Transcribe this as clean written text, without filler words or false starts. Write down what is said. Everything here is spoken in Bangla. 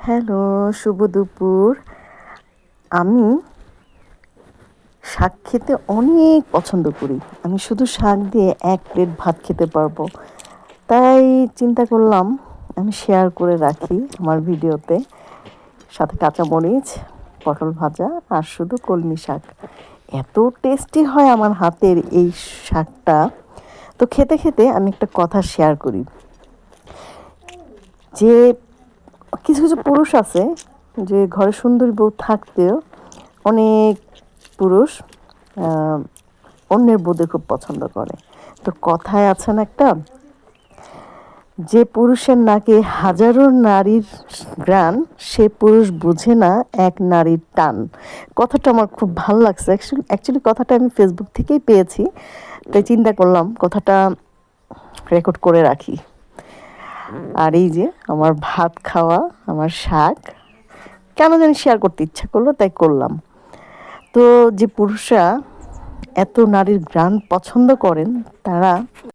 হ্যালো, শুভ দুপুর। আমি শাক খেতে অনেক পছন্দ করি। আমি শুধু শাক দিয়ে ১ প্লেট ভাত খেতে পারবো। তাই চিন্তা করলাম আমি শেয়ার করে রাখি আমার ভিডিওতে। সাথে কাঁচামরিচ, পটল ভাজা আর শুধু কলমি শাক। এত টেস্টি হয় আমার হাতের এই শাকটা। তো খেতে, খেতে আমি একটা কথা শেয়ার করি যে কিছু, কিছু পুরুষ আছে যে ঘরে সুন্দরী বউ থাকতেও অনেক পুরুষ আ অন্যের বউদের খুব পছন্দ করে। তো কথায় আছে না একটা, যে পুরুষের নাকে হাজারো নারীর ঘ্রাণ, সে পুরুষ বুঝে না এক নারীর টান। কথাটা আমার খুব ভাল লাগছে। অ্যাকচুয়ালি কথাটা আমি ফেসবুক থেকেই পেয়েছি। তাই চিন্তা করলাম কথাটা রেকর্ড করে রাখি। আর এই যে আমার ভাত খাওয়া, আমার শাক, কেন জানি শেয়ার করতে ইচ্ছা করলো তাই করলাম। তো যে পুরুষরা এত নারীর ঘ্রাণ পছন্দ করেন তারা